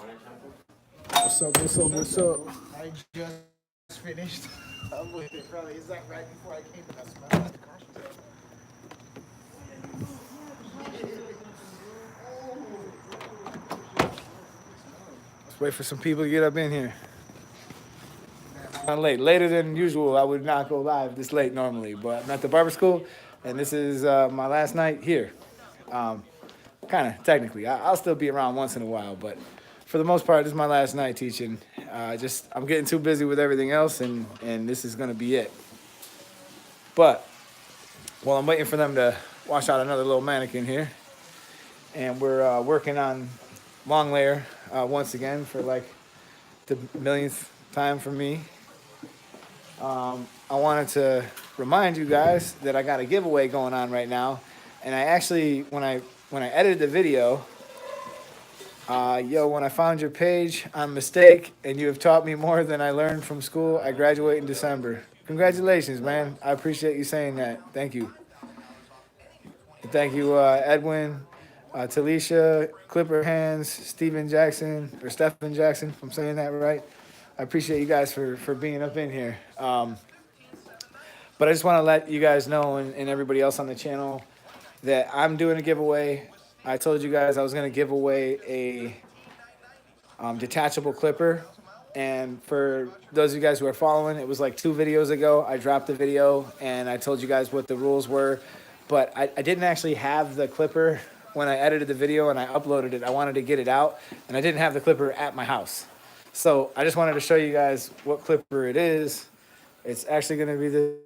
What's up? What's up? What's up? I just finished. I'm with it, brother. Is that right before I came to that smell? Let's wait for some people to get up in here. Not late, later than usual. I would not go live this late normally, but I'm at the barber school, and this is my last night here. Um, kind of technically, I'll still be around once in a while, but for the most part, this is my last night teaching. Just I'm getting too busy with everything else, and this is gonna be it. But while I'm waiting for them to wash out another little mannequin here, and we're working on long layer once again for like the millionth time for me. I wanted to remind you guys that I got a giveaway going on right now, and I actually when I edited the video, when I found your page on mistake, and you have taught me more than I learned from school. I graduate in December. Congratulations, man. I appreciate you saying that. Thank you. Thank you, Edwin, Talisha, Clipper Hands, Stephen Jackson, or Stephen Jackson, if I'm saying that right. I appreciate you guys for being up in here. But I just want to let you guys know, and everybody else on the channel, that I'm doing a giveaway. I told you guys I was going to give away a detachable clipper. And for those of you guys who are following, it was like 2 videos ago. I dropped the video, and I told you guys what the rules were. But I didn't actually have the clipper when I edited the video and I uploaded it. I wanted to get it out, and I didn't have the clipper at my house. So I just wanted to show you guys what clipper it is. It's actually going to be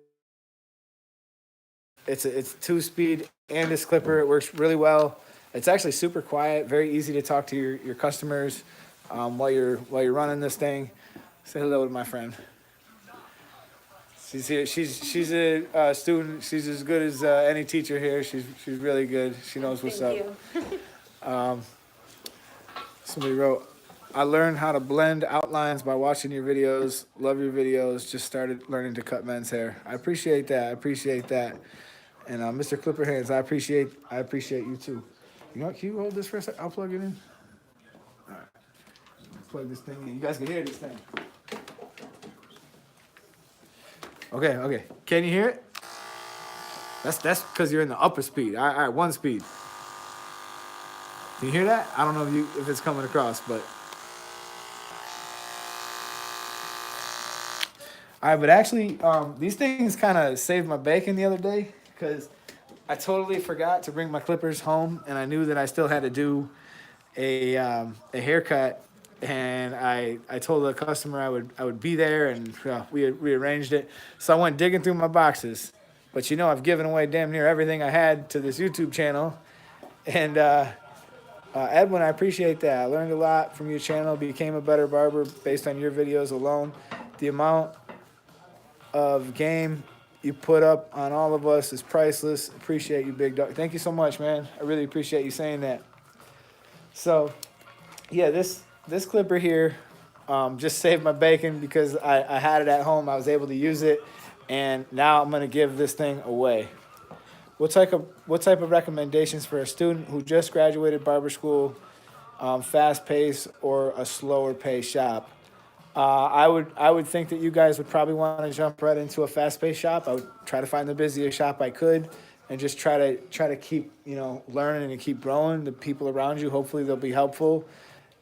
it's 2-speed and this clipper. It works really well. It's actually super quiet, very easy to talk to your customers while you're running this thing. Say hello to my friend. She's here. She's a student. She's as good as any teacher here. She's really good. She knows what's up. Somebody wrote, I learned how to blend outlines by watching your videos. Love your videos. Just started learning to cut men's hair. I appreciate that. I appreciate that. And Mr. Clipper Hands, I appreciate you too. You know, can you hold this for a second? I'll plug it in. All right. Plug this thing in. You guys can hear this thing. Okay. Can you hear it? That's because you're in the upper speed. All right, 1 speed. Can you hear that? I don't know if it's coming across, but. All right, but actually, these things kind of saved my bacon the other day because I totally forgot to bring my clippers home, and I knew that I still had to do a haircut. And I told the customer I would be there, and we arranged it. So I went digging through my boxes. But I've given away damn near everything I had to this YouTube channel. And Edwin, I appreciate that. I learned a lot from your channel, became a better barber based on your videos alone. The amount of game you put up on all of us is priceless. Appreciate you, big dog. Thank you so much, man. I really appreciate you saying that. So, yeah, this clipper here just saved my bacon because I had it at home. I was able to use it, and now I'm going to give this thing away. What type of recommendations for a student who just graduated barber school, fast pace or a slower pace shop? I would think that you guys would probably want to jump right into a fast paced shop. I would try to find the busiest shop I could, and just try to keep learning and keep growing. The people around you, hopefully they'll be helpful.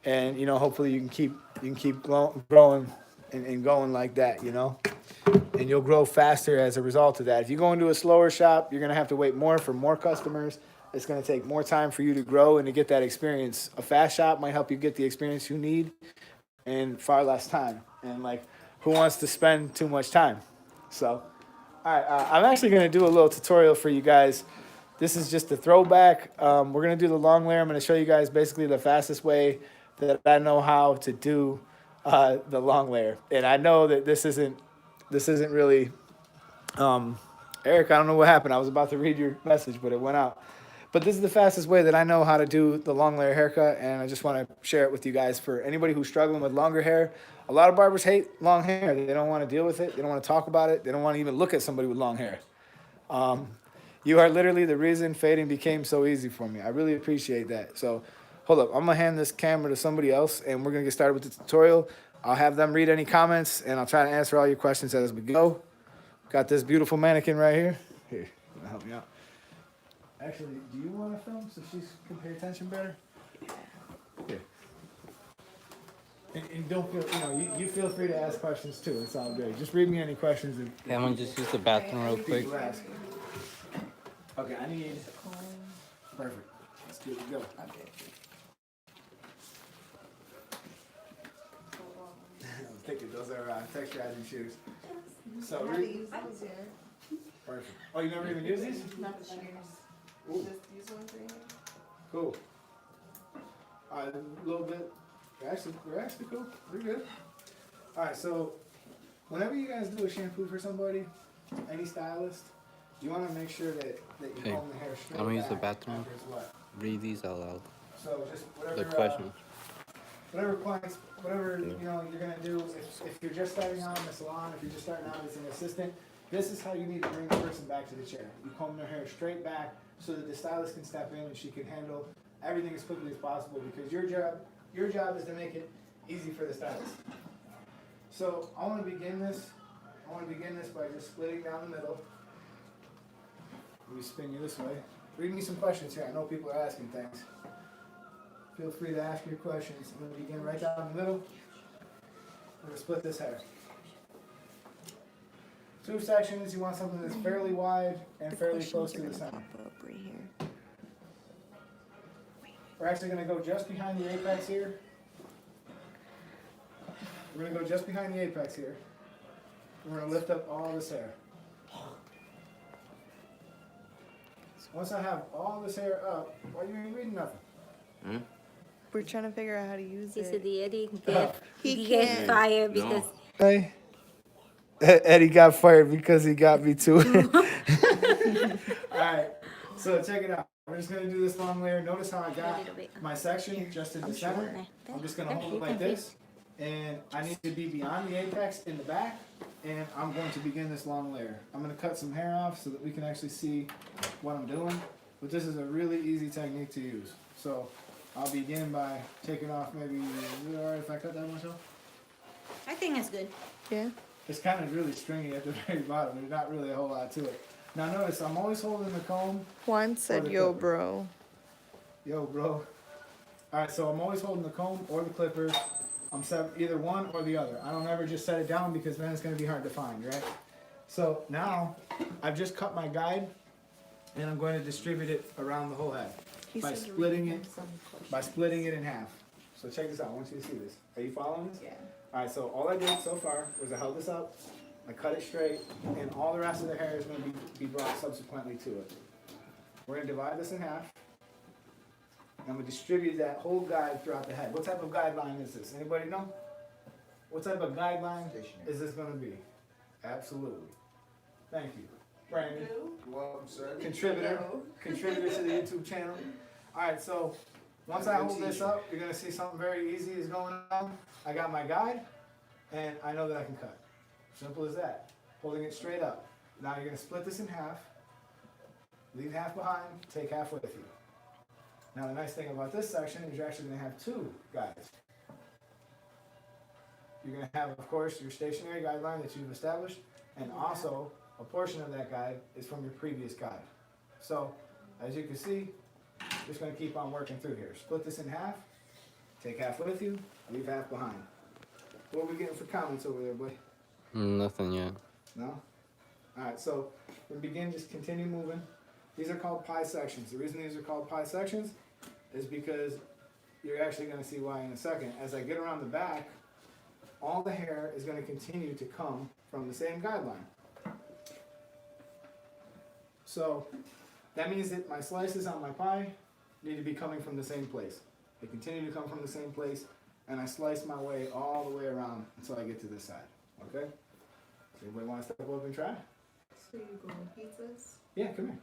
And hopefully you can keep growing and going like that, and you'll grow faster as a result of that. If you go into a slower shop, you're gonna have to wait more for more customers. It's gonna take more time for you to grow and to get that experience. A fast shop might help you get the experience you need in far less time. And who wants to spend too much time? So, all right, I'm actually gonna do a little tutorial for you guys. This is just a throwback. We're gonna do the long layer. I'm gonna show you guys basically the fastest way that I know how to do the long layer. And I know that this isn't really, Eric, I don't know what happened. I was about to read your message, but it went out. But this is the fastest way that I know how to do the long layer haircut, and I just want to share it with you guys. For anybody who's struggling with longer hair, a lot of barbers hate long hair. They don't want to deal with it. They don't want to talk about it. They don't want to even look at somebody with long hair. You are literally the reason fading became so easy for me. I really appreciate that. So hold up. I'm gonna hand this camera to somebody else, and we're gonna get started with the tutorial. I'll have them read any comments, and I'll try to answer all your questions as we go. Got this beautiful mannequin right here. Here, gonna help me out. Actually, do you want to film so she can pay attention better? Here. And don't feel, you feel free to ask questions too. It's all good. Just read me any questions. Hey, I'm gonna just use the bathroom real quick. People ask. Okay, I need. Perfect. Let's good to go. Okay. Take it. Those are texturizing shoes. So perfect. Oh, you never even used these? Not the shears. Ooh. Just these ones right here. Cool. All right, a little bit. We're actually cool. We're good. All right, so whenever you guys do a shampoo for somebody, any stylist, you want to make sure that you Hey, comb the hair straight. I'm gonna use the back bathroom. after it's wet. Read these out loud. So just whatever. The questions. Whatever clients, whatever you're gonna do. If you're just starting out in the salon, if you're just starting out as an assistant, this is how you need to bring the person back to the chair. You comb their hair straight back so that the stylist can step in and she can handle everything as quickly as possible, because your job is to make it easy for the stylist. So I want to begin this by just splitting down the middle. Let me spin you this way. Read me some questions here. I know people are asking things. Feel free to ask your questions. I'm going to begin right down the middle. We're going to split this hair. 2 sections. You want something that's fairly wide and fairly close to the center. Right here. We're actually going to go just behind the apex here. We're going to go just behind the apex here. We're going to lift up all this hair. Once I have all this hair up, why you ain't reading nothing? We're trying to figure out how to use He said it. the Eddie He get can't. fired because Hey. Eddie got fired because he got me too. Alright, so check it out. We're just going to do this long layer. Notice how I got my section just in the center. I'm just going to hold it like this. And I need to be beyond the apex in the back. And I'm going to begin this long layer. I'm going to cut some hair off so that we can actually see what I'm doing. But this is a really easy technique to use. So I'll begin by taking off maybe, is it alright if I cut that much off? I think it's good. Yeah. It's kind of really stringy at the very bottom. There's not really a whole lot to it. Now notice, I'm always holding the comb. Juan said, the "Yo, clipper. bro." Yo, bro. Alright, so I'm always holding the comb or the clippers. I'm set either one or the other. I don't ever just set it down because then it's going to be hard to find, right? So now I've just cut my guide and I'm going to distribute it around the whole head by splitting it in half. So check this out. I want you to see this. Are you following this? Yeah. Alright, so all I did so far was I held this up, I cut it straight, and all the rest of the hair is going to be brought subsequently to it. We're going to divide this in half. And I'm going to distribute that whole guide throughout the head. What type of guideline is this? Anybody know? What type of guideline is this going to be? Absolutely. Thank you. Brandon, You're welcome, sir. contributor to the YouTube channel. Alright, so once I hold this up, you're going to see something very easy is going on. I got my guide, and I know that I can cut. Simple as that. Holding it straight up. Now you're going to split this in half. Leave half behind, take half with you. Now the nice thing about this section is you're actually going to have 2 guides. You're going to have, of course, your stationary guideline that you've established, and also a portion of that guide is from your previous guide. So, as you can see, just going to keep on working through here. Split this in half, take half with you, leave half behind. What are we getting for comments over there, boy? Nothing yet. No? Alright, so we begin, just continue moving. These are called pie sections. The reason these are called pie sections is because you're actually going to see why in a second. As I get around the back, all the hair is going to continue to come from the same guideline. So that means that my slices on my pie need to be coming from the same place. They continue to come from the same place, and I slice my way all the way around until I get to this side. Okay? So anybody want to step up and try? So you go on pizzas? Yeah, come here.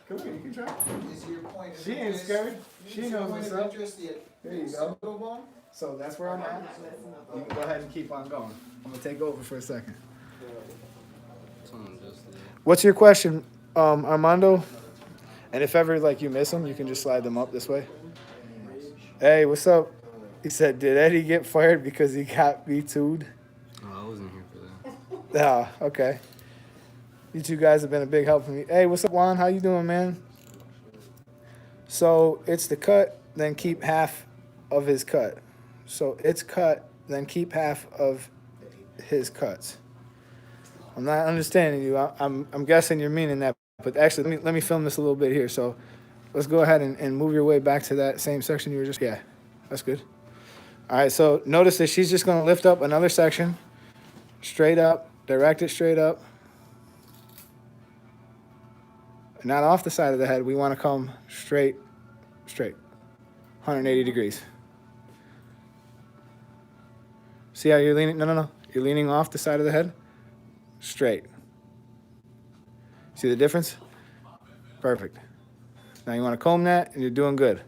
Come here, you can try. Is your point of She ain't interest- scared. She is your knows point what's of up. interest the There you go. pseudo bone? So that's where I'm at. You can go ahead and keep on going. I'm gonna take over for a second. Someone just did. What's your question, Armando? And if ever like you miss them, you can just slide them up this way. Hey, what's up? He said, did Eddie get fired because he got me too'd? Oh, I wasn't here for that. Ah, okay. You two guys have been a big help for me. Hey, what's up, Juan? How you doing, man? So it's the cut, then keep half of his cut. So it's cut, then keep half of his cuts. I'm not understanding you. I'm guessing you're meaning that, but actually, let me film this a little bit here. So let's go ahead and move your way back to that same section you were just. Yeah, that's good. All right. So notice that she's just going to lift up another section, straight up, direct it straight up. Not off the side of the head. We want to come straight, 180 degrees. See how you're leaning? No. You're leaning off the side of the head. Straight. See the difference? Perfect. Now you want to comb that, and you're doing good.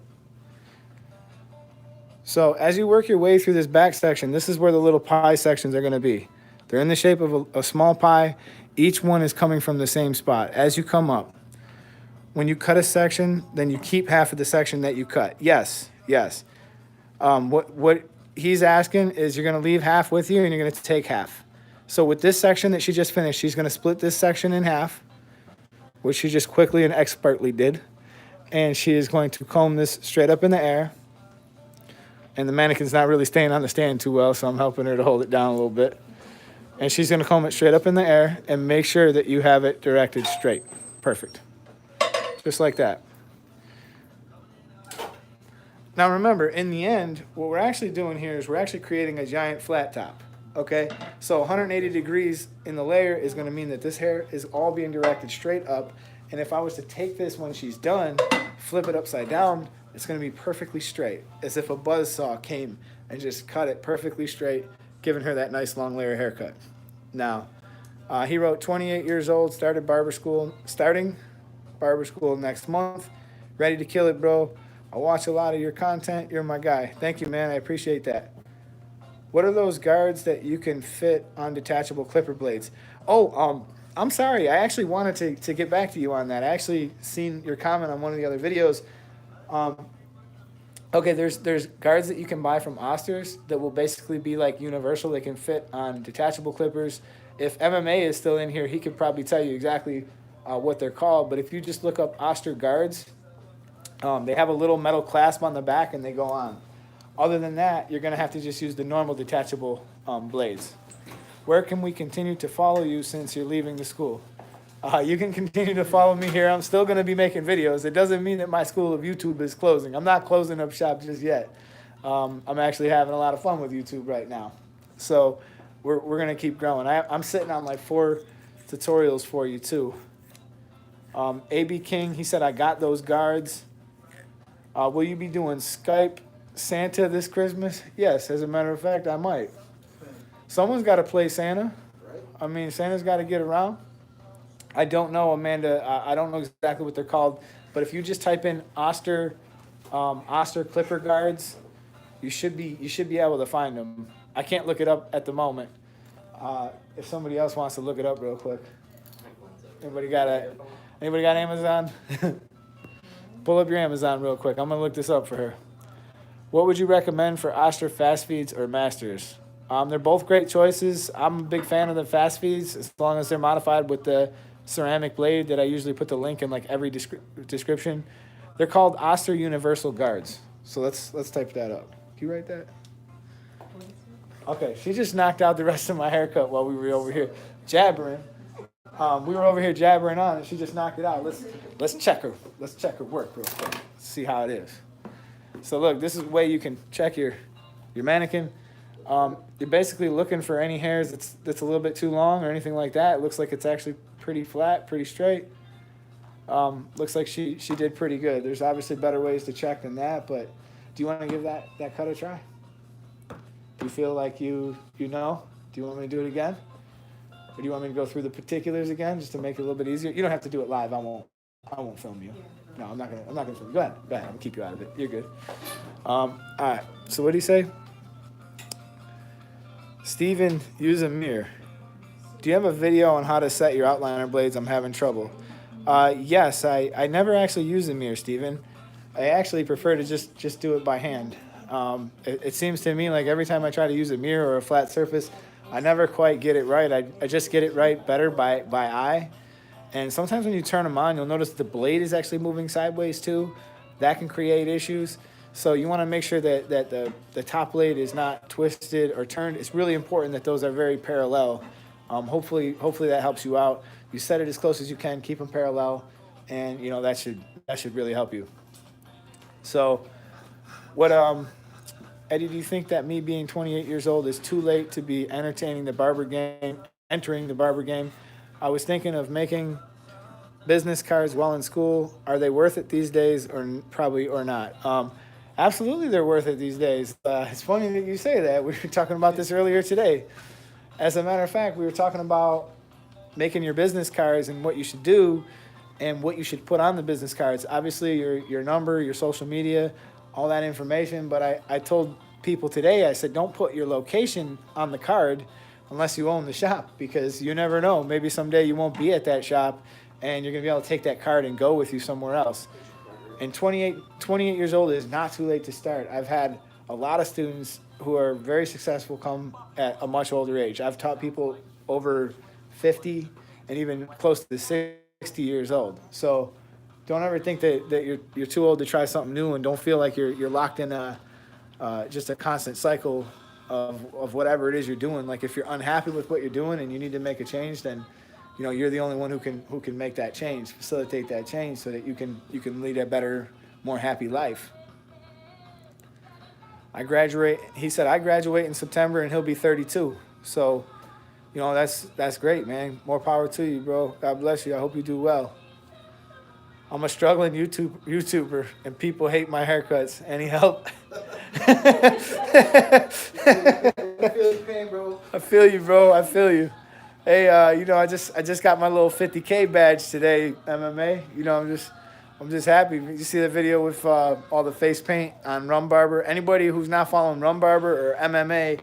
So as you work your way through this back section, this is where the little pie sections are going to be. They're in the shape of a small pie. Each one is coming from the same spot. As you come up, when you cut a section, then you keep half of the section that you cut. Yes. What he's asking is you're going to leave half with you, and you're going to take half. So with this section that she just finished, she's going to split this section in half, which she just quickly and expertly did. And she is going to comb this straight up in the air. And the mannequin's not really staying on the stand too well, so I'm helping her to hold it down a little bit. And she's going to comb it straight up in the air and make sure that you have it directed straight. Perfect. Just like that. Now remember, in the end, what we're actually doing here is we're actually creating a giant flat top. Okay? So 180 degrees in the layer is going to mean that this hair is all being directed straight up. And if I was to take this when she's done, flip it upside down, it's going to be perfectly straight, as if a buzzsaw came and just cut it perfectly straight, giving her that nice long layer haircut. Now, he wrote 28 years old, starting barber school next month. Ready to kill it, bro. I watch a lot of your content. You're my guy. Thank you, man. I appreciate that. What are those guards that you can fit on detachable clipper blades? Oh, I'm sorry. I actually wanted to get back to you on that. I actually seen your comment on one of the other videos. Okay, there's guards that you can buy from Oster's that will basically be like universal. They can fit on detachable clippers. If MMA is still in here, he could probably tell you exactly what they're called. But if you just look up Oster guards, they have a little metal clasp on the back and they go on. Other than that, you're going to have to just use the normal detachable blades. Where can we continue to follow you since you're leaving the school? You can continue to follow me here. I'm still going to be making videos. It doesn't mean that my school of YouTube is closing. I'm not closing up shop just yet. I'm actually having a lot of fun with YouTube right now. So we're going to keep growing. I'm sitting on like 4 tutorials for you too. AB King, he said, I got those guards. Will you be doing Skype Santa this Christmas? Yes, as a matter of fact, I might. Someone's got to play Santa. I mean, Santa's got to get around. I don't know, Amanda. I don't know exactly what they're called. But if you just type in Oster clipper guards, you should be able to find them. I can't look it up at the moment. If somebody else wants to look it up real quick. Anybody got Amazon? Pull up your Amazon real quick. I'm going to look this up for her. What would you recommend for Oster fast feeds or masters? They're both great choices. I'm a big fan of the fast feeds as long as they're modified with the ceramic blade that I usually put the link in like every description. They're called Oster Universal Guards. So let's type that up. Can you write that? Okay, she just knocked out the rest of my haircut while we were over here jabbering. We were over here jabbering on and she just knocked it out. Let's check her. Let's check her work real quick. See how it is. So look, this is the way you can check your mannequin. You're basically looking for any hairs that's a little bit too long or anything like that. It looks like it's actually pretty flat, pretty straight. Looks like she did pretty good. There's obviously better ways to check than that, but do you want to give that cut a try? Do you feel like you know? Do you want me to do it again? Or do you want me to go through the particulars again just to make it a little bit easier? You don't have to do it live. I won't film you. No, I'm not gonna film you. Go ahead. I'm gonna keep you out of it. You're good. All right. So what do you say? Steven, use a mirror. Do you have a video on how to set your outliner blades? I'm having trouble. Yes, I never actually use a mirror, Steven. I actually prefer to just do it by hand. It seems to me like every time I try to use a mirror or a flat surface, I never quite get it right. I just get it right better by eye. And sometimes when you turn them on, you'll notice the blade is actually moving sideways too. That can create issues. So you want to make sure that the top blade is not twisted or turned. It's really important that those are very parallel. Hopefully that helps you out. You set it as close as you can, keep them parallel, and you know that should really help you. So, what Eddie, do you think that me being 28 years old is too late to be entering the barber game? I was thinking of making business cards while in school. Are they worth it these days, or probably or not? Absolutely, they're worth it these days. It's funny that you say that. We were talking about this earlier today. As a matter of fact, we were talking about making your business cards and what you should do and what you should put on the business cards. Obviously, your number, your social media, all that information. But I told people today, I said, don't put your location on the card unless you own the shop, because you never know. Maybe someday you won't be at that shop and you're going to be able to take that card and go with you somewhere else. And 28 years old is not too late to start. I've had a lot of students who are very successful come at a much older age. I've taught people over 50 and even close to 60 years old. So don't ever think that you're too old to try something new, and don't feel like you're locked in just a constant cycle of whatever it is you're doing. Like if you're unhappy with what you're doing and you need to make a change, then you know you're the only one who can make that change, facilitate that change, so that you can lead a better, more happy life. He said I graduate in September and he'll be 32. So, you know, that's great, man. More power to you, bro. God bless you. I hope you do well. I'm a struggling YouTuber and people hate my haircuts. Any help? I feel your pain, bro. I feel you, bro. I feel you. Hey, you know, I just got my little 50K badge today, MMA. You know, I'm just happy. You see the video with all the face paint on Barber. Anybody who's not following Barber or MMA,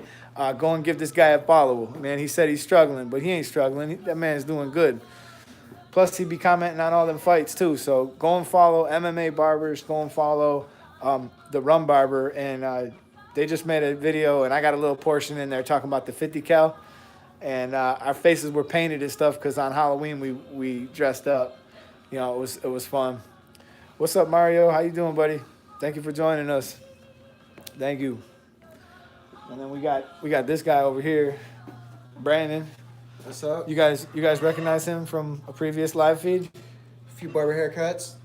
go and give this guy a follow. Man, he said he's struggling, but he ain't struggling. That man's doing good. Plus, he be commenting on all them fights, too. So go and follow MMA Barbers. Go and follow the Barber. And they just made a video, and I got a little portion in there talking about the 50 cal. And our faces were painted and stuff because on Halloween we dressed up. You know, it was fun. What's up, Mario? How you doing, buddy? Thank you for joining us. Thank you. And then we got this guy over here, Brandon. What's up? You guys recognize him from a previous live feed? A few barber haircuts.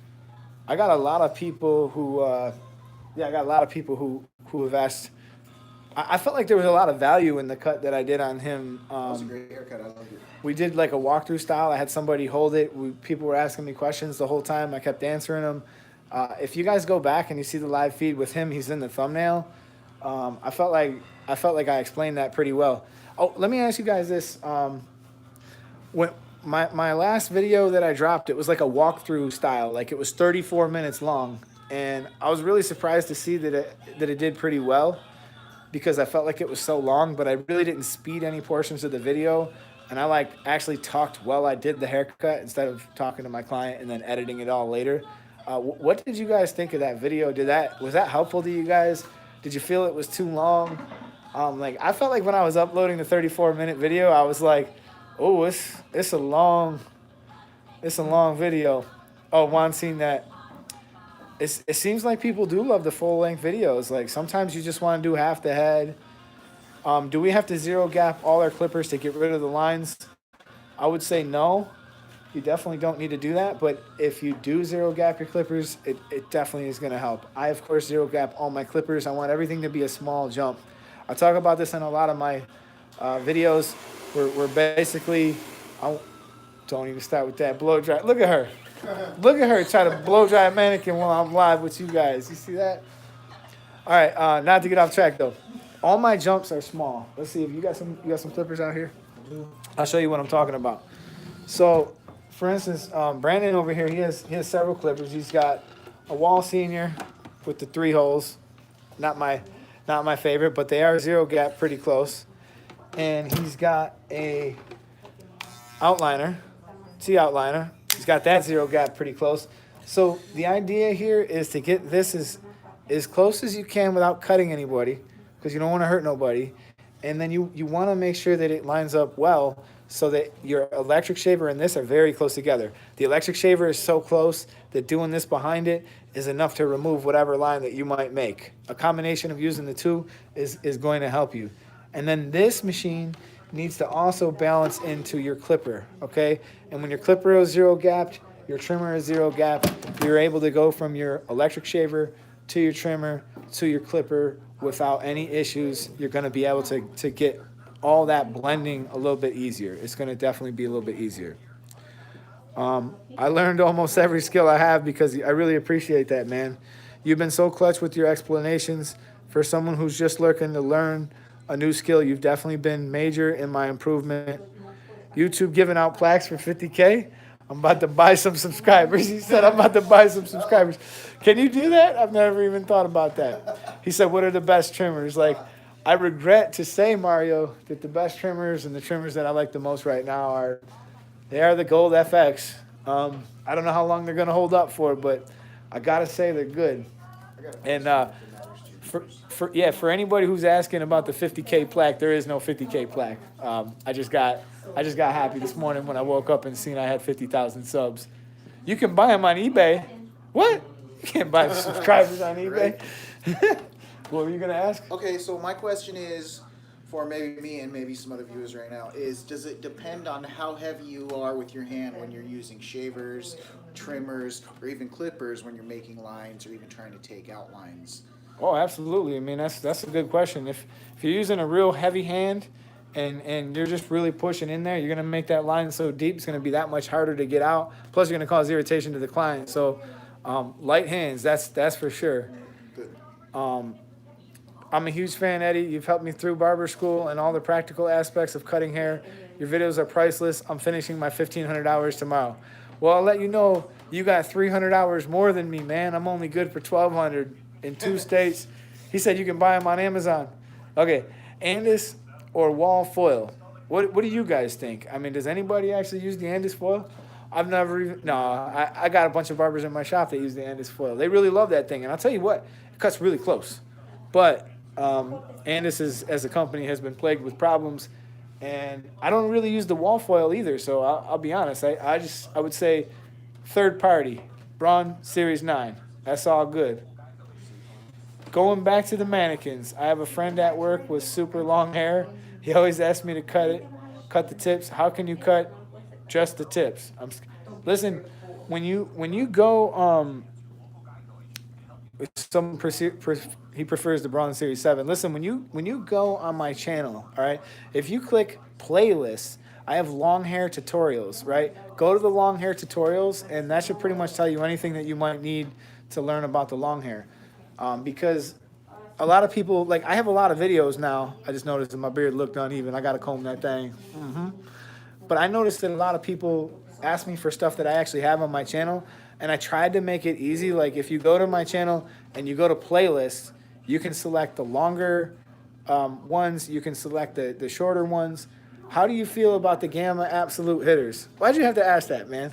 I got a lot of people who have asked. I felt like there was a lot of value in the cut that I did on him. That was a great haircut. I loved it. We did like a walkthrough style. I had somebody hold it. People were asking me questions the whole time. I kept answering them. If you guys go back and you see the live feed with him, he's in the thumbnail. I felt like I explained that pretty well. Oh, let me ask you guys this. When my last video that I dropped, it was like a walkthrough style. Like it was 34 minutes long, and I was really surprised to see that it did pretty well, because I felt like it was so long, but I really didn't speed any portions of the video. And I actually talked while I did the haircut instead of talking to my client and then editing it all later. What did you guys think of that video? Was that helpful to you guys? Did you feel it was too long? I felt like when I was uploading the 34-minute video, I was like, oh, it's a long video. Oh, Juan seen that. It seems like people do love the full-length videos. Like sometimes you just want to do half the head. Do we have to zero gap all our clippers to get rid of the lines? I would say no. You definitely don't need to do that. But if you do zero gap your clippers, it definitely is going to help. I, of course, zero gap all my clippers. I want everything to be a small jump. I talk about this in a lot of my videos. We're basically, don't even start with that blow dry. Look at her. Look at her try to blow dry a mannequin while I'm live with you guys. You see that? All right, not to get off track though. All my jumps are small. Let's see if you got some clippers out here. I'll show you what I'm talking about. So, for instance, Brandon over here, he has several clippers. He's got a Wall Senior with the 3 holes. Not my favorite, but they are zero gap pretty close. And he's got a outliner, T outliner. He's got that zero gap pretty close. So the idea here is to get this as close as you can without cutting anybody, because you don't want to hurt nobody, and then you want to make sure that it lines up well so that your electric shaver and this are very close together. The electric shaver is so close that doing this behind it is enough to remove whatever line that you might make. A combination of using the two is going to help you. And then this machine needs to also balance into your clipper, okay? And when your clipper is zero gapped, your trimmer is zero gapped, you're able to go from your electric shaver to your trimmer to your clipper without any issues. You're gonna be able to get all that blending a little bit easier. It's gonna definitely be a little bit easier. I learned almost every skill I have because I really appreciate that, man. You've been so clutch with your explanations. For someone who's just looking to learn a new skill, you've definitely been major in my improvement. YouTube giving out plaques for 50K. I'm about to buy some subscribers. He said, I'm about to buy some subscribers. Can you do that? I've never even thought about that. He said, what are the best trimmers? Like, I regret to say, Mario, that the best trimmers and the trimmers that I like the most right now are the Gold FX. I don't know how long they're going to hold up for, but I got to say they're good. And for anybody who's asking about the 50K plaque, there is no 50K plaque. I just got happy this morning when I woke up and seen I had 50,000 subs. You can buy them on eBay. What? You can't buy subscribers on eBay. What were you gonna ask? Okay, so my question is, for maybe me and maybe some other viewers right now, is does it depend on how heavy you are with your hand when you're using shavers, trimmers, or even clippers when you're making lines or even trying to take out lines? Oh, absolutely. I mean, that's a good question. If you're using a real heavy hand and you're just really pushing in there, you're gonna make that line so deep it's gonna be that much harder to get out. Plus, you're gonna cause irritation to the client. So, light hands, that's for sure. I'm a huge fan, Eddie. You've helped me through barber school and all the practical aspects of cutting hair. Your videos are priceless. I'm finishing my 1,500 hours tomorrow. Well, I'll let you know you got 300 hours more than me, man. I'm only good for 1,200 in 2 states. He said you can buy them on Amazon. Okay, Andis or wall foil? What do you guys think? I mean, does anybody actually use the Andis foil? I've never even, no, I got a bunch of barbers in my shop that use the Andis foil. They really love that thing. And I'll tell you what, it cuts really close. But Andis as a company has been plagued with problems, and I don't really use the wall foil either. So I'll be honest. I would say third party, Braun Series 9. That's all good. Going back to the mannequins, I have a friend at work with super long hair. He always asks me to cut the tips. How can you cut just the tips? Listen, when you go he prefers the Braun Series 7. Listen, when you go on my channel, all right, if you click playlists, I have long hair tutorials, right? Go to the long hair tutorials, and that should pretty much tell you anything that you might need to learn about the long hair. Because a lot of people, like, I have a lot of videos now. I just noticed that my beard looked uneven. I got to comb that thing. But I noticed that a lot of people ask me for stuff that I actually have on my channel, and I tried to make it easy. Like, if you go to my channel and you go to playlists, you can select the longer ones. You can select the shorter ones. How do you feel about the Gamma Absolute hitters? Why'd you have to ask that, man?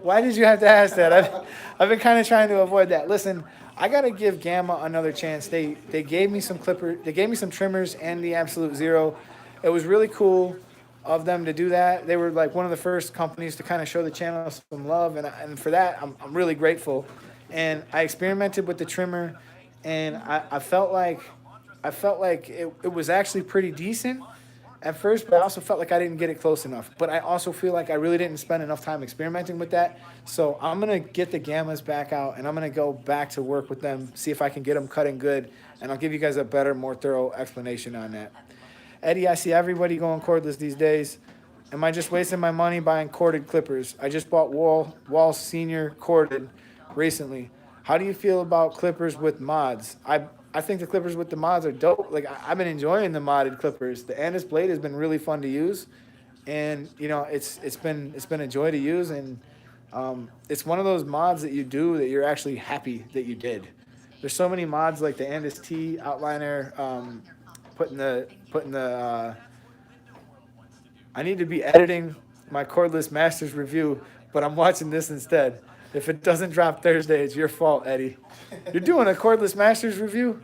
Why did you have to ask that? I've been kind of trying to avoid that. Listen, I gotta give Gamma another chance. They gave me some they gave me some trimmers and the Absolute Zero. It was really cool of them to do that. They were like one of the first companies to kind of show the channel some love, and for that I'm really grateful. And I experimented with the trimmer, and I felt like it was actually pretty decent at first, but I also felt like I didn't get it close enough. But I also feel like I really didn't spend enough time experimenting with that. So I'm going to get the Gammas back out, and I'm going to go back to work with them, see if I can get them cutting good, and I'll give you guys a better, more thorough explanation on that. Eddie, I see everybody going cordless these days. Am I just wasting my money buying corded clippers? I just bought Wall Senior corded recently. How do you feel about clippers with mods? I think the clippers with the mods are dope. Like, I've been enjoying the modded clippers. The Andis blade has been really fun to use, and you know it's been a joy to use, and it's one of those mods that you do that you're actually happy that you did. There's so many mods like the Andis T outliner, putting the I need to be editing my cordless masters review, but I'm watching this instead. If it doesn't drop Thursday, it's your fault, Eddie. You're doing a cordless masters review?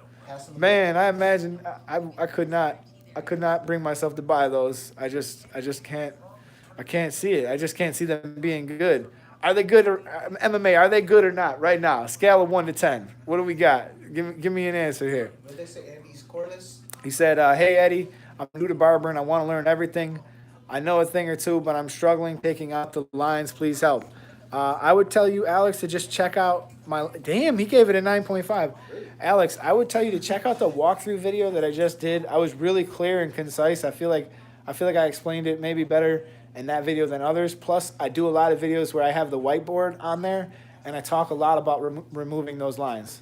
Man, I imagine I could not bring myself to buy those. I just can't. I can't see it. I just can't see them being good. Are they good or MMA? Are they good or not right now? Scale of 1 to 10. What do we got? Give me an answer here. What did they say? Andy's cordless? He said, "Hey Eddie, I'm new to barber and I want to learn everything. I know a thing or two, but I'm struggling picking out the lines. Please help." I would tell you, Alex, to just check out my. Damn, he gave it a 9.5. Alex, I would tell you to check out the walkthrough video that I just did. I was really clear and concise. I feel like I explained it maybe better in that video than others. Plus, I do a lot of videos where I have the whiteboard on there, and I talk a lot about removing those lines.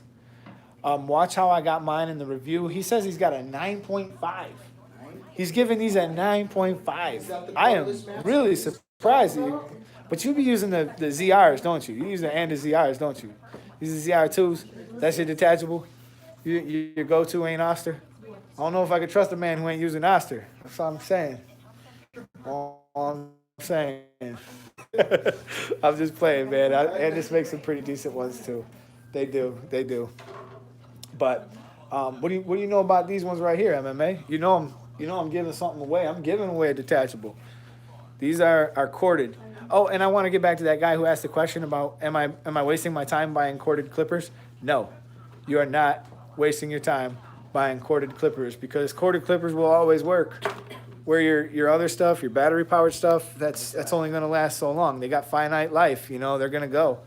Watch how I got mine in the review. He says he's got a 9.5. He's giving these a 9.5. I am really surprised. But you be using the ZRs, don't you? You use the and the ZRs, don't you? These are ZR2s. That's your detachable. Your go-to ain't Oster. I don't know if I could trust a man who ain't using Oster. That's all I'm saying. All I'm saying. I'm just playing, man. And this makes some pretty decent ones too. They do. But what do you know about these ones right here, MMA? You know I'm giving something away. I'm giving away a detachable. These are corded. Oh, and I want to get back to that guy who asked the question about am I wasting my time buying corded clippers? No, you are not wasting your time buying corded clippers because corded clippers will always work. Where your other stuff, your battery powered stuff, that's only going to last so long. They got finite life, they're going to go.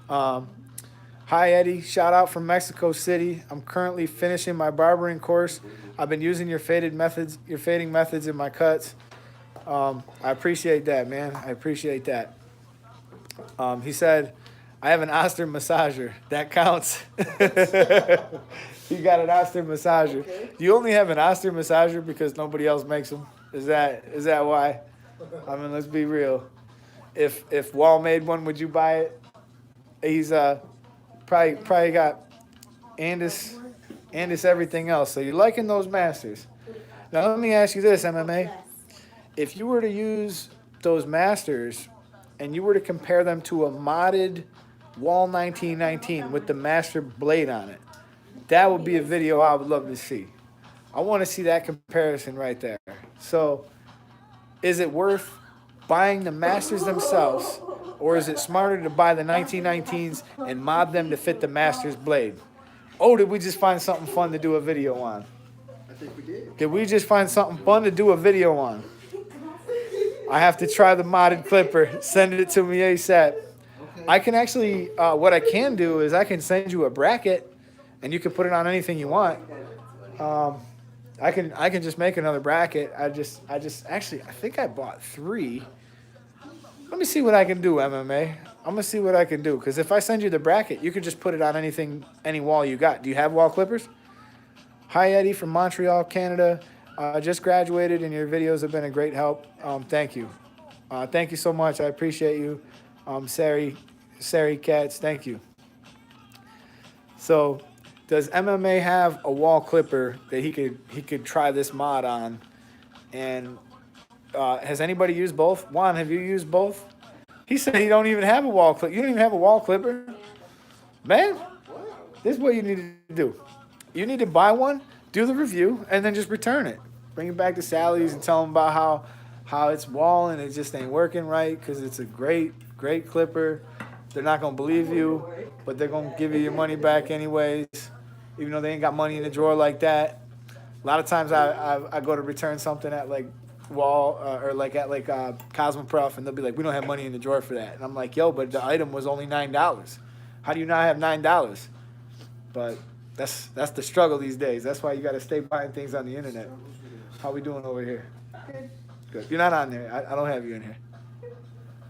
Hi Eddie, shout out from Mexico City. I'm currently finishing my barbering course. I've been using your fading methods in my cuts. I appreciate that, man. I appreciate that. He said, I have an Oster massager. That counts. You got an Oster massager. Okay. You only have an Oster massager because nobody else makes them. Is that why? I mean, let's be real. If Wall made one, would you buy it? He's probably got Andis everything else. So you're liking those masters. Now let me ask you this, MMA. If you were to use those masters and you were to compare them to a modded Wall 1919 with the master blade on it, that would be a video I would love to see. I want to see that comparison right there. So is it worth buying the masters themselves, or is it smarter to buy the 1919s and mod them to fit the master's blade? Oh, did we just find something fun to do a video on? I think we did. Did we just find something fun to do a video on? I have to try the modded clipper. Send it to me ASAP. Okay. I can actually, what I can do is I can send you a bracket, and you can put it on anything you want. I can just make another bracket. I think I bought 3. Let me see what I can do, MMA. I'm gonna see what I can do, because if I send you the bracket, you can just put it on any wall you got. Do you have wall clippers? Hi Eddie from Montreal, Canada. Just graduated and your videos have been a great help. Thank you. Thank you so much. I appreciate you. Sari Cats, thank you. So does MMA have a wall clipper that he could try this mod on? And has anybody used both? Juan, have you used both? He said he don't even have a wall clip. You don't even have a wall clipper? Man, this is what you need to do. You need to buy one, do the review, and then just return it. Bring it back to Sally's and tell them about how it's wall and it just ain't working right because it's a great clipper. They're not going to believe you, but they're going to give you your money back anyways, even though they ain't got money in the drawer like that. A lot of times I go to return something at like Wall or like at like Cosmoprof, and they'll be like, we don't have money in the drawer for that. And I'm like, yo, but the item was only $9. How do you not have $9? But that's the struggle these days. That's why you got to stay buying things on the internet. How we doing over here? Good. You're not on there. I don't have you in here.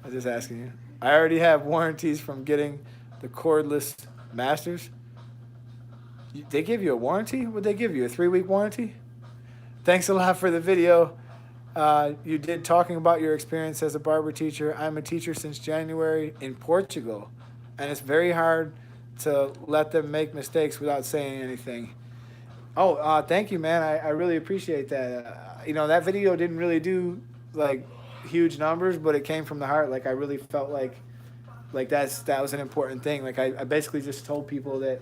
I'm just asking you. I already have warranties from getting the cordless masters. They give you a warranty? Would they give you a 3-week warranty? Thanks a lot for the video. You did talking about your experience as a barber teacher. I'm a teacher since January in Portugal, and it's very hard to let them make mistakes without saying anything. Oh, thank you, man. I really appreciate that. That video didn't really do like huge numbers, but it came from the heart. Like I really felt like Like that was an important thing. Like I basically just told people that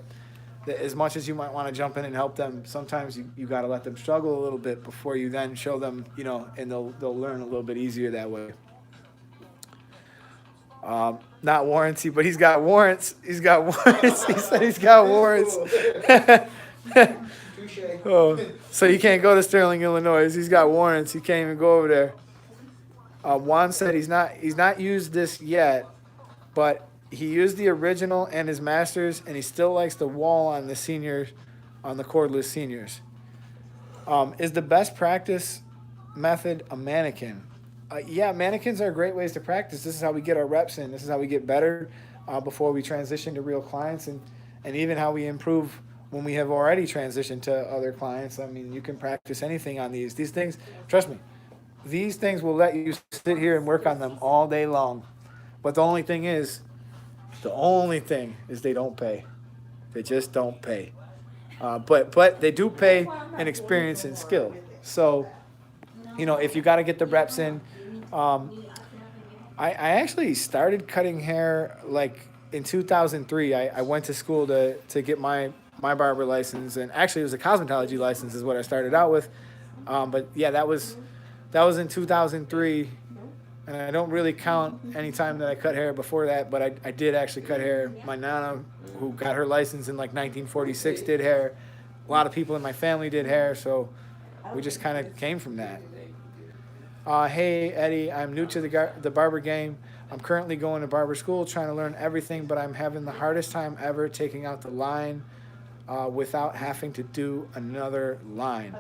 as much as you might want to jump in and help them, sometimes you got to let them struggle a little bit before you then show them, you know, and they'll learn a little bit easier that way. Not warranty, but he's got warrants. He's got warrants. He said he's got warrants. Oh, so you can't go to Sterling, Illinois. He's got warrants. You can't even go over there. Juan said he's not used this yet, but he used the original and his masters, and he still likes the wall on the seniors, on the cordless seniors. Is the best practice method a mannequin? Yeah, mannequins are great ways to practice. This is how we get our reps in. This is how we get better before we transition to real clients, and even how we improve when we have already transitioned to other clients. I mean, you can practice anything on these. These things, trust me, these things will let you sit here and work on them all day long. But the only thing is they don't pay. They just don't pay. But they do pay in experience and skill. So, you know, if you got to get the reps in, I actually started cutting hair like in 2003. I went to school to get my barber license, and actually it was a cosmetology license is what I started out with. But yeah, that was in 2003, and I don't really count any time that I cut hair before that, but I did actually cut hair. My nana, who got her license in like 1946, did hair. A lot of people in my family did hair, so we just kind of came from that. Hey, Eddie, I'm new to the barber game. I'm currently going to barber school, trying to learn everything, but I'm having the hardest time ever taking out the line without having to do another line.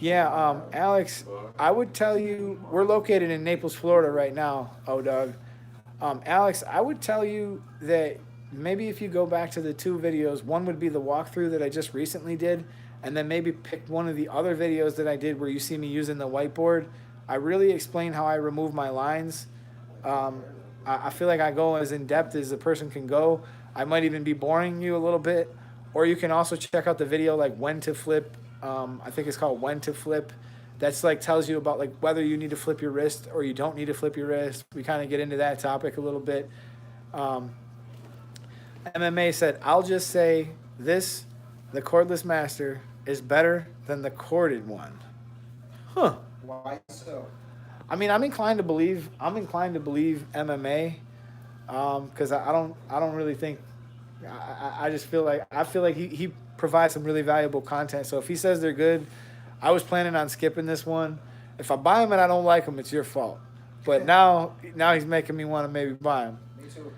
Yeah, Alex, I would tell you, we're located in Naples, Florida right now, Doug. Alex, I would tell you that maybe if you go back to the two videos, one would be the walkthrough that I just recently did, and then maybe pick one of the other videos that I did where you see me using the whiteboard. I really explain how I remove my lines. I feel like I go as in-depth as a person can go. I might even be boring you a little bit. Or you can also check out the video like when to flip. I think it's called When to Flip. That's like tells you about like whether you need to flip your wrist or you don't need to flip your wrist. We kind of get into that topic a little bit. MMA said, I'll just say this, the cordless master is better than the corded one. Huh. Why so? I mean, I'm inclined to believe MMA, because I don't really think. I just feel like he provides some really valuable content. So if he says they're good, I was planning on skipping this one. If I buy them and I don't like them, it's your fault. But now he's making me want to maybe buy them. Me too.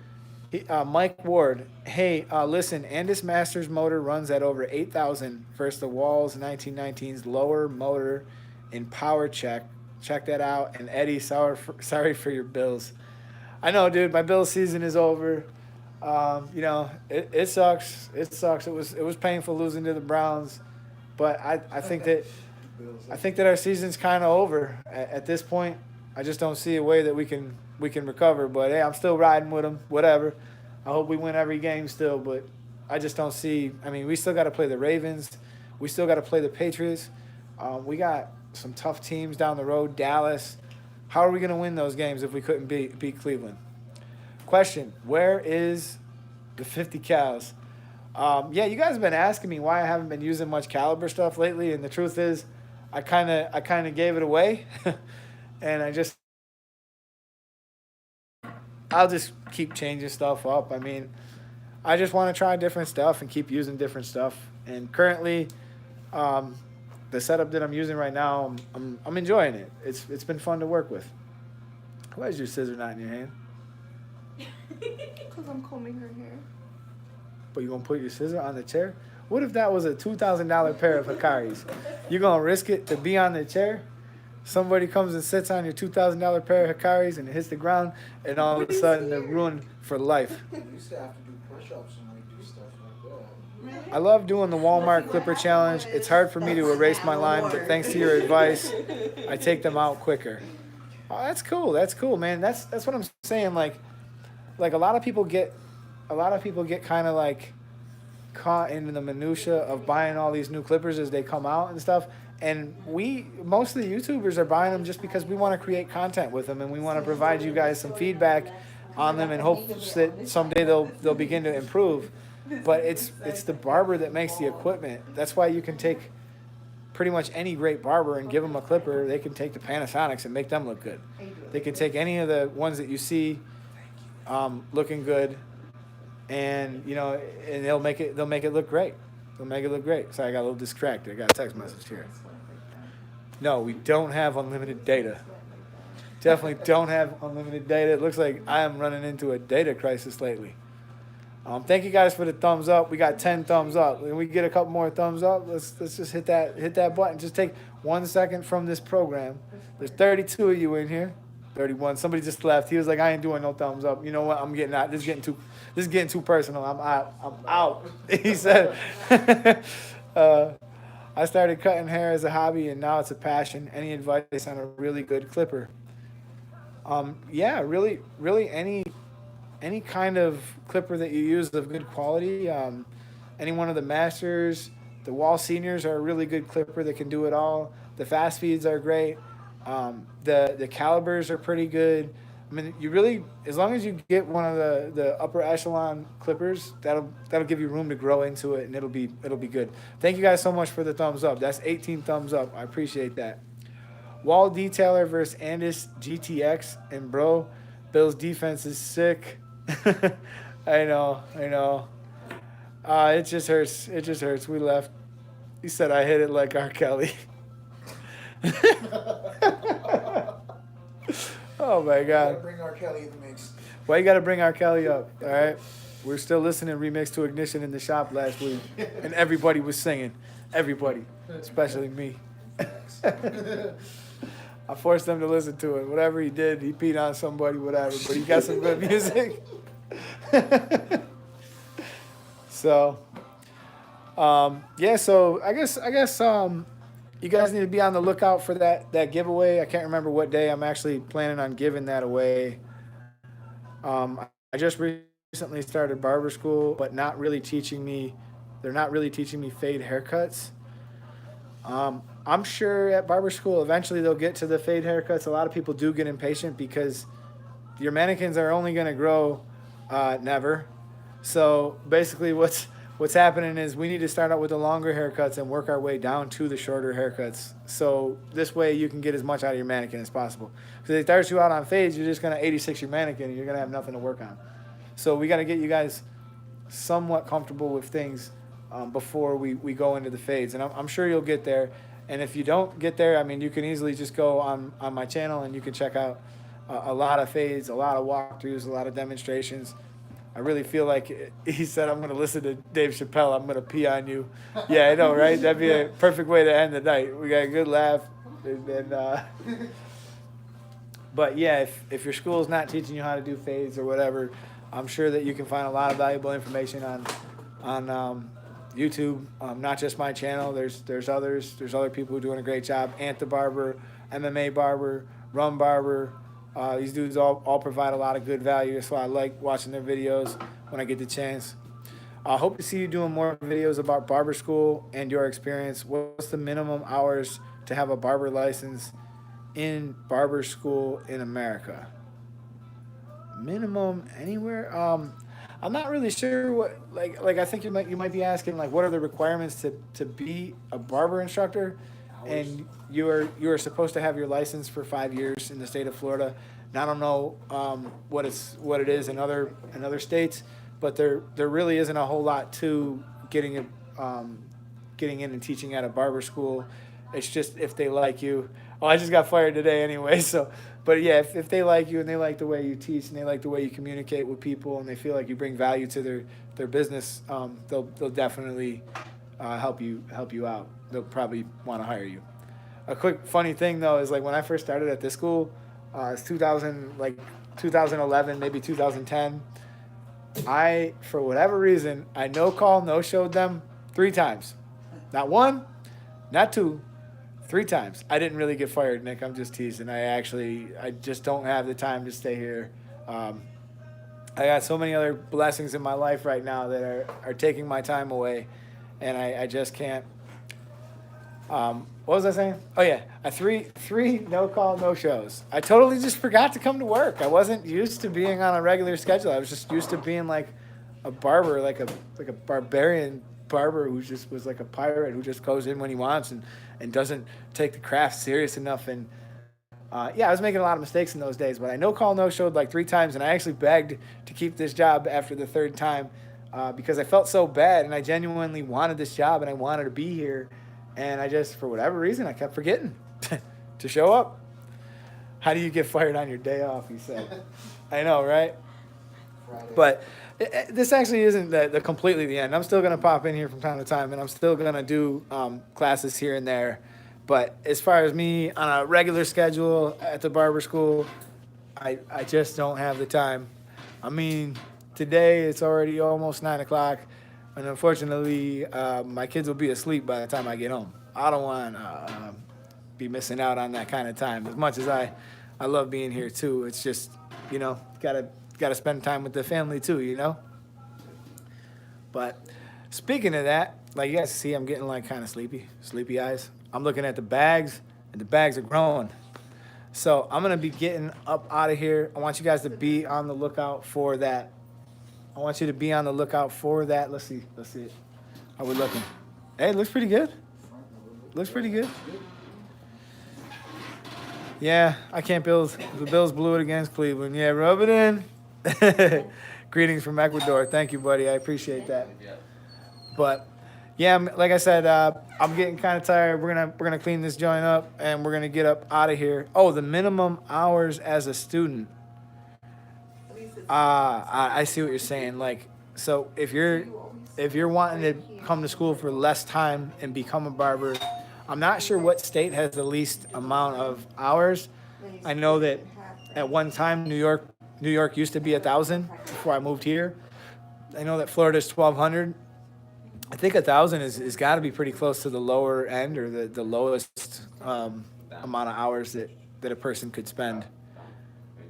Mike Ward, hey, listen, Andis Masters motor runs at over 8,000 versus the Walls 1919's lower motor in power check. Check that out. And Eddie, sorry for your bills. I know, dude, my bill season is over. You know, it sucks. It sucks. It was painful losing to the Browns, but I think that our season's kind of over at this point. I just don't see a way that we can recover. But hey, I'm still riding with them. Whatever. I hope we win every game still, but I just don't see. I mean, we still got to play the Ravens. We still got to play the Patriots. We got some tough teams down the road. Dallas. How are we going to win those games if we couldn't beat Cleveland? Question: where is the 50 cals? Yeah, you guys have been asking me why I haven't been using much caliber stuff lately, and the truth is, I kind of gave it away, and I'll just keep changing stuff up. I mean, I just want to try different stuff and keep using different stuff. And currently, the setup that I'm using right now, I'm enjoying it. It's been fun to work with. Why is your scissor not in your hand? Because I'm combing her hair. But you gonna put your scissor on the chair? What if that was a $2,000 pair of Hikaris? You gonna risk it to be on the chair? Somebody comes and sits on your $2,000 pair of Hikaris and it hits the ground, and all of a sudden they're ruined for life. We used to have to do push-ups and we do stuff like that. I love doing the Walmart Clipper Challenge. It's hard for me to erase my line, but thanks to your advice, I take them out quicker. Oh, that's cool. That's cool, man. That's what I'm saying. Like a lot of people get kind of like caught into the minutia of buying all these new clippers as they come out and stuff. And most of the YouTubers are buying them just because we want to create content with them and we want to provide you guys some feedback on them and hope that someday they'll begin to improve. But it's the barber that makes the equipment. That's why you can take pretty much any great barber and give them a clipper. They can take the Panasonics and make them look good. They can take any of the ones that you see looking good, and and they'll make it look great. They'll make it look great. Sorry, I got a little distracted. I got a text message here. No, we don't have unlimited data. Definitely don't have unlimited data. It looks like I am running into a data crisis lately. Thank you guys for the thumbs up. We got 10 thumbs up. When we get a couple more thumbs up, let's just hit that button. Just take 1 second from this program. There's 32 of you in here. 31. Somebody just left. He was like, I ain't doing no thumbs up. You know what? I'm getting out. This is getting too personal. I'm out. He said. I started cutting hair as a hobby, and now it's a passion. Any advice on a really good clipper? Yeah, really any kind of clipper that you use of good quality. Any one of the masters, the Wall Seniors are a really good clipper that can do it all. The fast feeds are great. The calibers are pretty good. I mean, you really, as long as you get one of the upper echelon clippers, that'll give you room to grow into it, and it'll be good. Thank you guys so much for the thumbs up. That's 18 thumbs up. I appreciate that. Wall Detailer versus Andis GTX, and bro, Bill's defense is sick. I know. It just hurts. We left. He said I hit it like R. Kelly. Oh my God. Bring R. Kelly in the mix. Why you gotta bring R. Kelly up? All right. We're still listening to Remix to Ignition in the shop last week, and everybody was singing. Everybody, especially me. I forced them to listen to it. Whatever he did, he peed on somebody, whatever. But he got some good music. So, yeah. So I guess you guys need to be on the lookout for that giveaway. I can't remember what day I'm actually planning on giving that away. I just recently started barber school, but not really teaching me. They're not really teaching me fade haircuts. I'm sure at barber school eventually they'll get to the fade haircuts. A lot of people do get impatient because your mannequins are only going to grow never. So basically what's happening is we need to start out with the longer haircuts and work our way down to the shorter haircuts. So this way you can get as much out of your mannequin as possible. Because if they start you out on fades, you're just going to 86 your mannequin and you're going to have nothing to work on. So we got to get you guys somewhat comfortable with things before we go into the fades. And I'm sure you'll get there. And if you don't get there, I mean, you can easily just go on my channel and you can check out a lot of fades, a lot of walkthroughs, a lot of demonstrations. I really feel like he said, I'm going to listen to Dave Chappelle. I'm going to pee on you. Yeah, I know, right? That'd be a perfect way to end the night. We got a good laugh. But yeah, if your school's not teaching you how to do fades or whatever, I'm sure that you can find a lot of valuable information on YouTube. Not just my channel. There's others. There's other people who are doing a great job. Ant the Barber, MMA Barber, Rum Barber. These dudes all provide a lot of good value. That's why I like watching their videos when I get the chance. I hope to see you doing more videos about barber school and your experience. What's the minimum hours to have a barber license in barber school in America? Minimum anywhere? I'm not really sure what like I think you might be asking like what are the requirements to be a barber instructor, and you are supposed to have your license for 5 years in the state of Florida. Now I don't know what it is in other states, but there really isn't a whole lot to getting in and teaching at a barber school. It's just if they like you. Oh, I just got fired today anyway, so. But yeah, if they like you and they like the way you teach and they like the way you communicate with people and they feel like you bring value to their business, they'll definitely help you out. They'll probably want to hire you. A quick funny thing though is like when I first started at this school, it's 2011, maybe 2010. I, for whatever reason, I no showed them 3 times, not 1, not 2. 3 times. I didn't really get fired, Nick. I'm just teasing. I just don't have the time to stay here. I got so many other blessings in my life right now that are taking my time away, and I just can't. What was I saying? Oh yeah, three no call, no shows. I totally just forgot to come to work. I wasn't used to being on a regular schedule. I was just used to being like a barber, like a barbarian barber who just was like a pirate who just goes in when he wants and doesn't take the craft serious enough. And yeah, I was making a lot of mistakes in those days, but I no call, no showed like 3 times, and I actually begged to keep this job after the 3rd time because I felt so bad, and I genuinely wanted this job, and I wanted to be here, and I just, for whatever reason, I kept forgetting to show up. How do you get fired on your day off, he said. I know, right? Friday. But this actually isn't the completely the end. I'm still going to pop in here from time to time, and I'm still going to do classes here and there. But as far as me on a regular schedule at the barber school, I just don't have the time. I mean, today it's already almost 9 o'clock, and unfortunately, my kids will be asleep by the time I get home. I don't want to be missing out on that kind of time. As much as I love being here too, it's just, you know, gotta spend time with the family too, you know. But speaking of that, like you guys see, I'm getting like kind of sleepy eyes. I'm looking at the bags, and the bags are growing. So I'm gonna be getting up out of here. I want you guys to be on the lookout for that. I want you to be on the lookout for that. Let's see it. How we looking? Hey, it looks pretty good. Looks pretty good. Yeah, I can't Bills. The Bills blew it against Cleveland. Yeah, rub it in. Greetings from Ecuador. Thank you, buddy. I appreciate that. But yeah, like I said, I'm getting kind of tired. We're gonna clean this joint up, and we're gonna get up out of here. Oh, the minimum hours as a student. I see what you're saying. Like, so if you're wanting to come to school for less time and become a barber, I'm not sure what state has the least amount of hours. I know that at one time New York used to be 1,000 before I moved here. I know that Florida's 1,200. I think 1,000 is got to be pretty close to the lower end or the lowest amount of hours that a person could spend.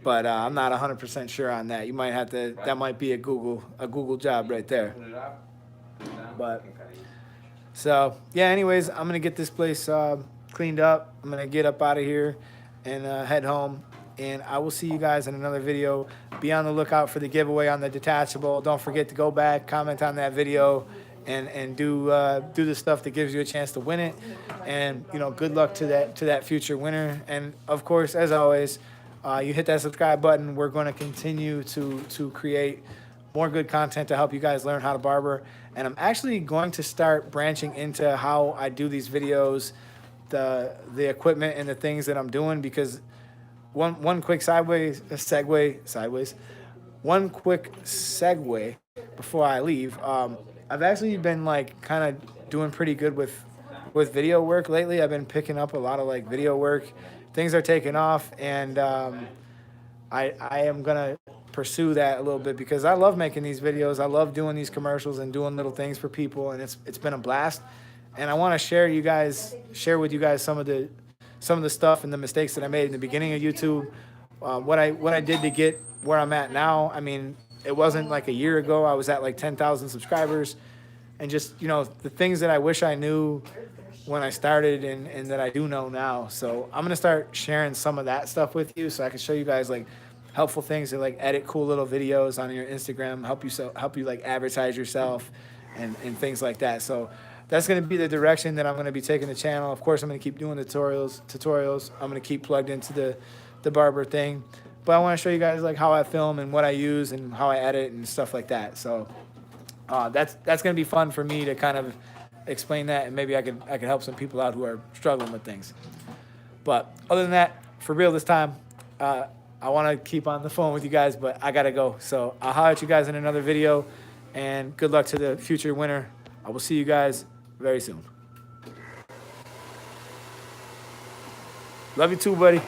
But I'm not 100% sure on that. You might have to. That might be a Google job right there. But so yeah. Anyways, I'm gonna get this place cleaned up. I'm gonna get up out of here and head home. And I will see you guys in another video. Be on the lookout for the giveaway on the detachable. Don't forget to go back, comment on that video, and do the stuff that gives you a chance to win it. And you know, good luck to that future winner. And of course, as always, you hit that subscribe button. We're going to continue to create more good content to help you guys learn how to barber. And I'm actually going to start branching into how I do these videos, the equipment and the things that I'm doing, because one quick one quick segue before I leave. I've actually been like kind of doing pretty good with video work lately. I've been picking up a lot of like video work. Things are taking off, and I am gonna pursue that a little bit because I love making these videos. I love doing these commercials and doing little things for people, and it's been a blast. And I want to share with you guys some of the stuff and the mistakes that I made in the beginning of YouTube. What I did to get where I'm at now. I mean, it wasn't like a year ago. I was at like 10,000 subscribers, and just, you know, the things that I wish I knew when I started and that I do know now. So I'm gonna start sharing some of that stuff with you, so I can show you guys like helpful things to like edit cool little videos on your Instagram, help you like advertise yourself and things like that. So that's gonna be the direction that I'm gonna be taking the channel. Of course, I'm gonna keep doing the tutorials. I'm gonna keep plugged into the barber thing, but I want to show you guys like how I film and what I use and how I edit and stuff like that. So that's gonna be fun for me to kind of explain that, and maybe I could help some people out who are struggling with things. But other than that, for real this time, I want to keep on the phone with you guys, but I gotta go. So I'll holler at you guys in another video, and good luck to the future winner. I will see you guys very soon. Love you too, buddy.